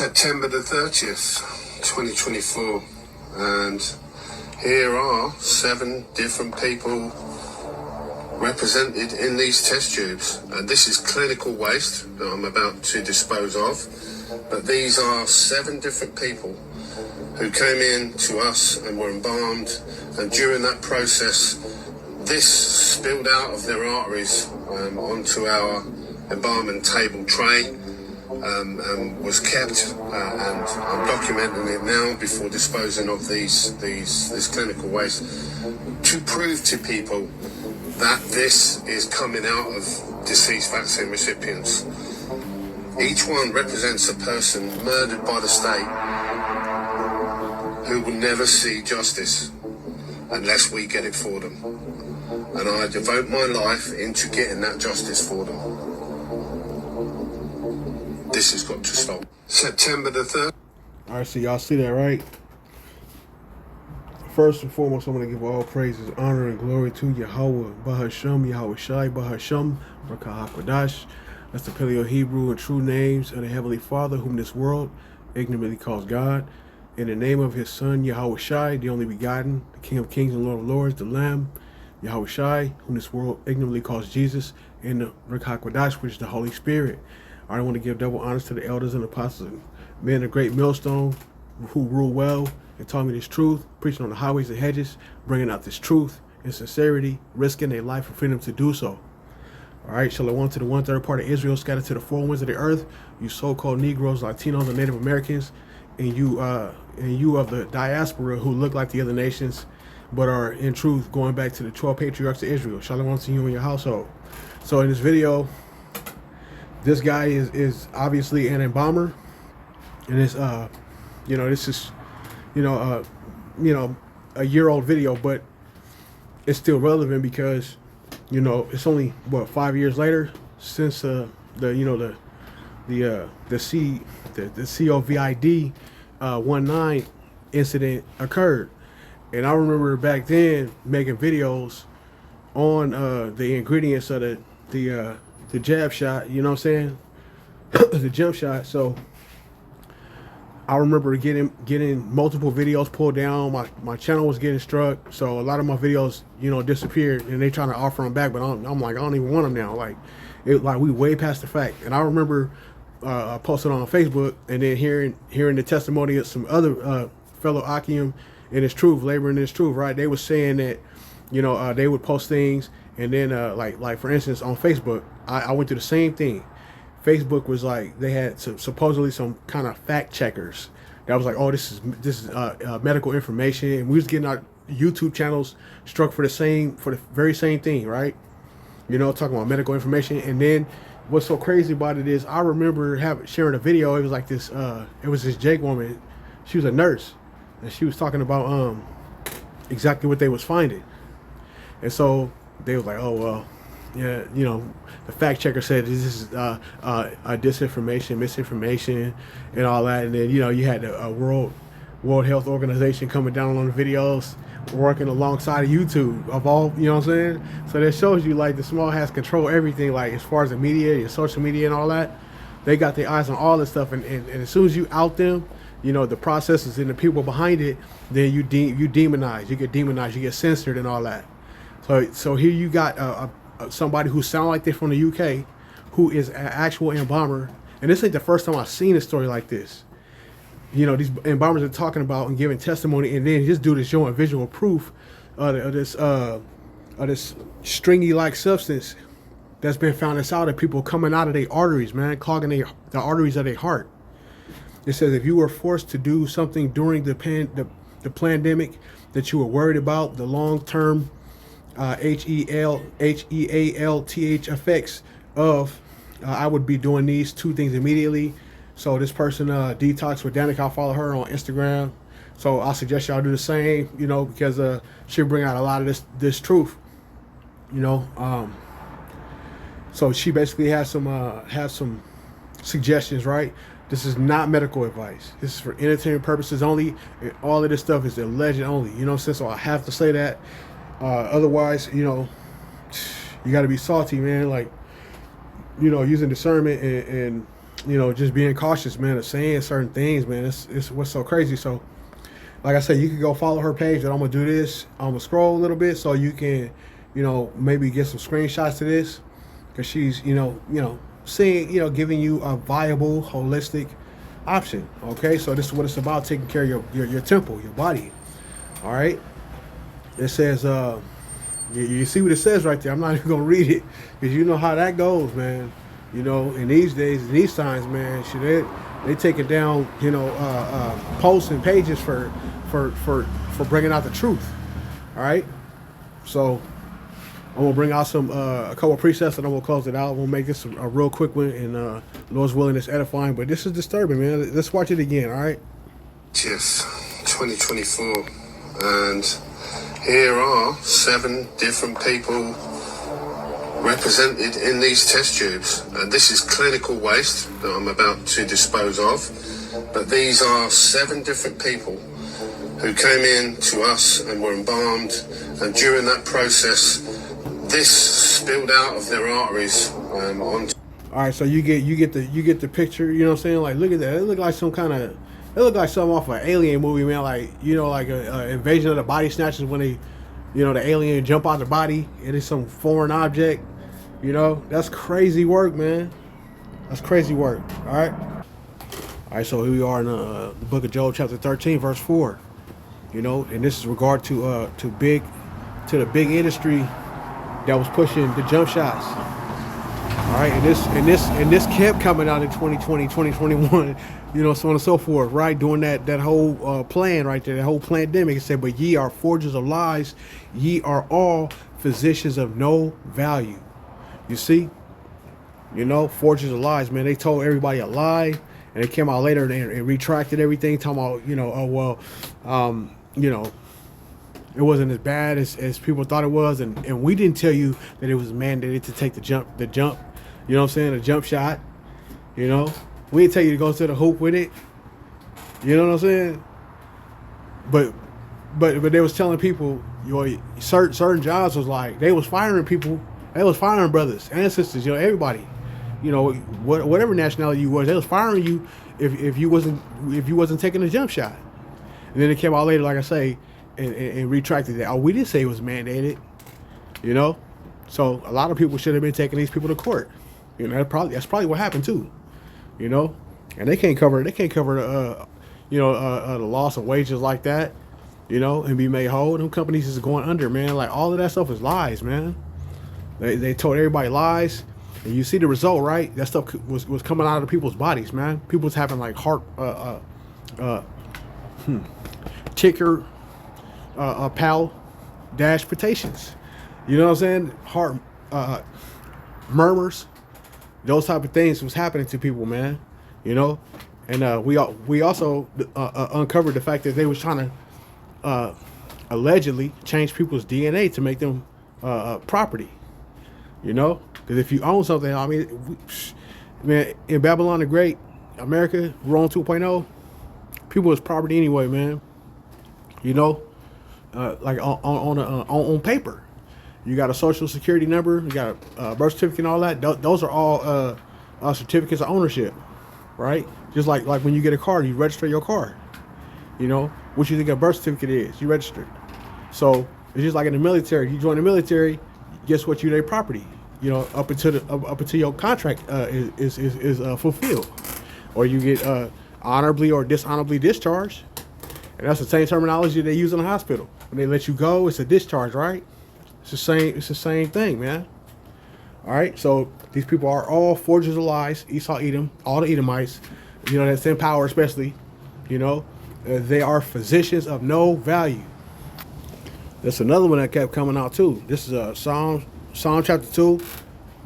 September the 30th, 2024, and here are 7 different people represented in these test tubes. And this is clinical waste that I'm about to dispose of, but these are 7 different people who came in to us and were embalmed, and during that process this spilled out of their arteries onto our embalming table tray. And was kept, and I'm documenting it now before disposing of this clinical waste to prove to people that this is coming out of deceased vaccine recipients. Each one represents a person murdered by the state who will never see justice unless we get it for them. And I devote my life into getting that justice for them. This has got to stop. September the 3rd. All right, so y'all see that, right? First and foremost, I'm going to give all praises, honor, and glory to Yahweh, Bahasham, Yahweh Shai, Bahasham, Barakah HaKodash. That's the Paleo-Hebrew and true names of the Heavenly Father, whom this world ignorantly calls God. In the name of his Son, Yahweh Shai, the only begotten, the King of Kings and Lord of Lords, the Lamb, Yahweh Shai, whom this world ignorantly calls Jesus, and the Barakah HaKodash, which is the Holy Spirit. I want to give double honors to the elders and apostles, men of great millstone who rule well and taught me this truth, preaching on the highways and hedges, bringing out this truth in sincerity, risking their life for freedom to do so. All right, shalom to the 1/3 part of Israel scattered to the 4 winds of the earth, you so-called Negroes, Latinos, and Native Americans, and you of the diaspora who look like the other nations, but are in truth going back to the 12 patriarchs of Israel. Shalom to you and your household. So in this video, this guy is obviously an embalmer, and it's this is a year-old video, but it's still relevant because it's only what 5 years later since the COVID 19 incident occurred, and I remember back then making videos on the ingredients of the jab shot, you know what I'm saying? The jump shot. So I remember getting multiple videos pulled down. My channel was getting struck. So a lot of my videos, disappeared, and they trying to offer them back, but I'm like, I don't even want them now. Like we way past the fact. And I remember posting on Facebook and then hearing the testimony of some other fellow Akim in his truth, laboring in his truth, right? They were saying that, they would post things, and then like for instance on Facebook, I went through the same thing. Facebook was like, they had supposedly some kind of fact checkers that was like, oh, this is medical information, and we was getting our YouTube channels struck for the very same thing, right? Talking about medical information. And then what's so crazy about it is I remember sharing a video. It was like this it was this Jake woman. She was a nurse, and she was talking about exactly what they was finding. And so they was like, oh well, yeah, the fact checker said this is disinformation, misinformation, and all that. And then you had the World Health Organization coming down on the videos, working alongside of YouTube of all, you know what I'm saying? So that shows you like the small has control everything, like as far as the media, your social media and all that. They got their eyes on all this stuff, and as soon as you out them, the processes and the people behind it, then you demonize, you get demonized, you get censored and all that. So here you got somebody who sound like they're from the UK, who is an actual embalmer, and this ain't the first time I've seen a story like this. These embalmers are talking about and giving testimony, and then this dude is showing visual proof of this stringy-like substance that's been found inside of people coming out of their arteries, man, clogging the arteries of their heart. It says if you were forced to do something during the pandemic that you were worried about, the long-term HEALTH effects of, I would be doing these 2 things immediately. So this person, Detox with Danica, I'll follow her on Instagram. So I suggest y'all do the same, because she'll bring out a lot of this truth, So she basically has some suggestions, right? This is not medical advice. This is for entertainment purposes only. And all of this stuff is alleged only. You know what I'm saying? So I have to say that. Otherwise, you got to be salty, man. Like, using discernment and just being cautious, man, of saying certain things, man. It's what's so crazy. So, like I said, you can go follow her page, and I'm gonna do this. I'm gonna scroll a little bit so you can, maybe get some screenshots to this, because she's, saying, giving you a viable, holistic option. Okay, so this is what it's about: taking care of your temple, your body. All right. It says, you see what it says right there. I'm not even gonna read it, because you know how that goes, man. In these days, in these times, man, they taking down, posts and pages for bringing out the truth. All right, so I'm gonna bring out a couple of precepts, and I'm gonna close it out. We'll make this a real quick one, and Lord's willing, it's edifying. But this is disturbing, man. Let's watch it again. All right. Yes, 2024, and here are 7 different people represented in these test tubes, and this is clinical waste that I'm about to dispose of. But these are 7 different people who came in to us and were embalmed, and during that process, this spilled out of their arteries onto. All right, so you get the picture. You know what I'm saying? Like, look at that. It looked like something off an alien movie, man. Like, like a invasion of the body snatchers, when they, the alien jump out the body and it's some foreign object. That's crazy work, man. That's crazy work. All right. All right. So here we are in the book of Job, chapter 13, verse 4. And this is regard to the big industry that was pushing the jump shots. All right, and this kept coming out in 2020, 2021, so on and so forth, right? During that whole plan right there, that whole pandemic, it said, "But ye are forgers of lies, ye are all physicians of no value." You see, forgers of lies, man. They told everybody a lie, and they came out later and retracted everything, talking about, it wasn't as bad as people thought it was, and we didn't tell you that it was mandated to take the jump, you know what I'm saying, the jump shot. We didn't tell you to go to the hoop with it. You know what I'm saying? But they was telling people, certain jobs was like, they was firing people, they was firing brothers and sisters, everybody, whatever nationality you was, they was firing you if you wasn't taking the jump shot. And then it came out later, like I say, and retracted that. Oh, we didn't say it was mandated. So a lot of people should have been taking these people to court. That's probably what happened too. And they can't cover the loss of wages like that, and be made whole. Them companies is going under, man. Like, all of that stuff is lies, man. They told everybody lies, and you see the result, right? That stuff was coming out of people's bodies, man. People was having like heart ticker palpitations. You know what I'm saying? Heart murmurs, those type of things was happening to people, man. And we also uncovered the fact that they was trying to allegedly change people's DNA to make them property. Because if you own something, I mean, man, in Babylon the Great, America, Rome 2.0, people is property anyway, man. Like on paper. You got a social security number, you got a birth certificate and all that. Those are all certificates of ownership, right? Just like when you get a car, you register your car. What you think a birth certificate is, you register. So it's just like in the military. You join the military, guess what? You're their property. Up until your contract is fulfilled, or you get honorably or dishonorably discharged. And that's the same terminology they use in the hospital. When they let you go, it's a discharge, right? It's the same thing, man. All right, so these people are all forgers of lies. Esau, Edom, all the Edomites, that's in power, especially. They are physicians of no value. That's another one that kept coming out too. This is Psalm chapter 2,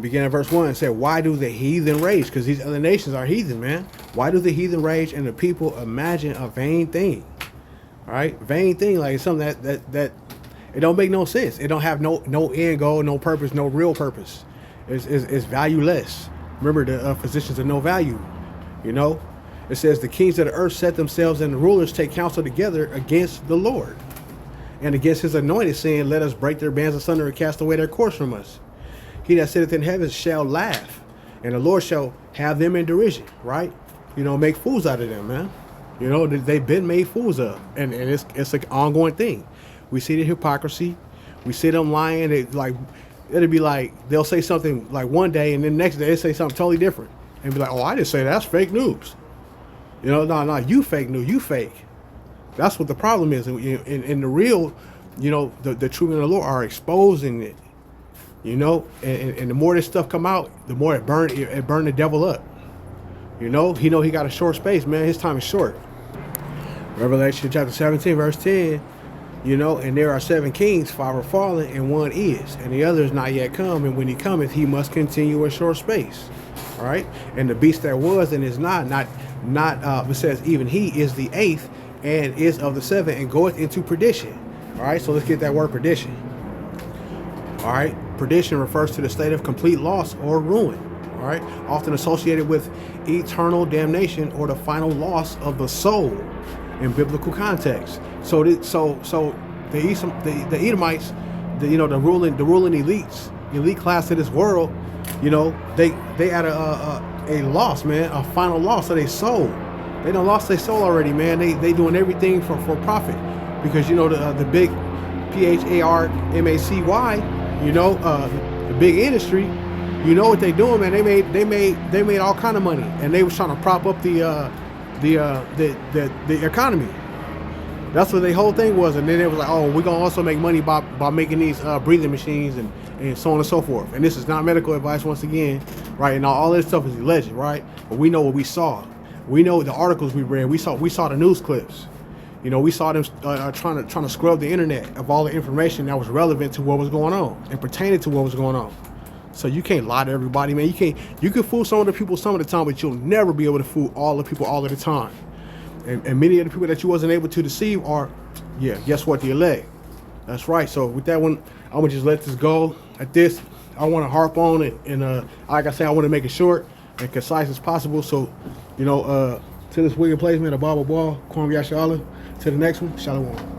beginning at verse 1. It said, "Why do the heathen rage?" Because these other nations are heathen, man. "Why do the heathen rage and the people imagine a vain thing?" All right, vain thing, like it's something that it don't make no sense. It don't have no end goal, no purpose, no real purpose. It's valueless. Remember, the physicians of no value. It says, "The kings of the earth set themselves, and the rulers take counsel together against the Lord and against his anointed, saying, Let us break their bands asunder and cast away their cords from us. He that sitteth in heaven shall laugh. And the Lord shall have them in derision, right? You know, make fools out of them, man. You know, they've been made fools of. And it's an ongoing thing. We see the hypocrisy. We see them lying. It'll be like, they'll say something like one day, and then the next day they say something totally different. And be like, oh, I didn't say that. That's fake news. You know, no, you fake news. You fake. That's what the problem is. And the real, you know, the true men of the Lord are exposing it. You know, and the more this stuff come out, the more it burn the devil up. You know he got a short space, man. His time is short. Revelation chapter 17, verse 10. You know, and there are 7 kings, 5 are fallen, and 1 is, and the other is not yet come. And when he cometh, he must continue a short space. All right, and the beast that was and is not. It says even he is the 8th and is of the 7 and goeth into perdition. All right, so let's get that word perdition. All right, perdition refers to the state of complete loss or ruin. All right, often associated with eternal damnation or the final loss of the soul in biblical context. So the Edomites, the ruling elite class of this world, you know, they had a loss, man, a final loss of their soul. They done lost their soul already, man. They doing everything for profit, because you know the big PHARMACY, you know, the big industry, you know what they doing, man. They made all kind of money, and they was trying to prop up the economy. That's what the whole thing was. And then it was like, oh, we're gonna also make money by making these breathing machines and so on and so forth. And this is not medical advice, once again, right? And all this stuff is alleged, right? But we know what we saw. We know the articles we read. We saw the news clips. You know, we saw them trying to scrub the internet of all the information that was relevant to what was going on and pertaining to what was going on. So you can't lie to everybody, man. You can fool some of the people some of the time, but you'll never be able to fool all the people all of the time. And many of the people that you wasn't able to deceive are, guess what? The elect. That's right. So with that one, I'm gonna just let this go. At this, I want to harp on it, and like I said, I want to make it short and concise as possible. So, you know, to this wicked place, man, a ball, Kwam Yashala. To the next one, Shalom.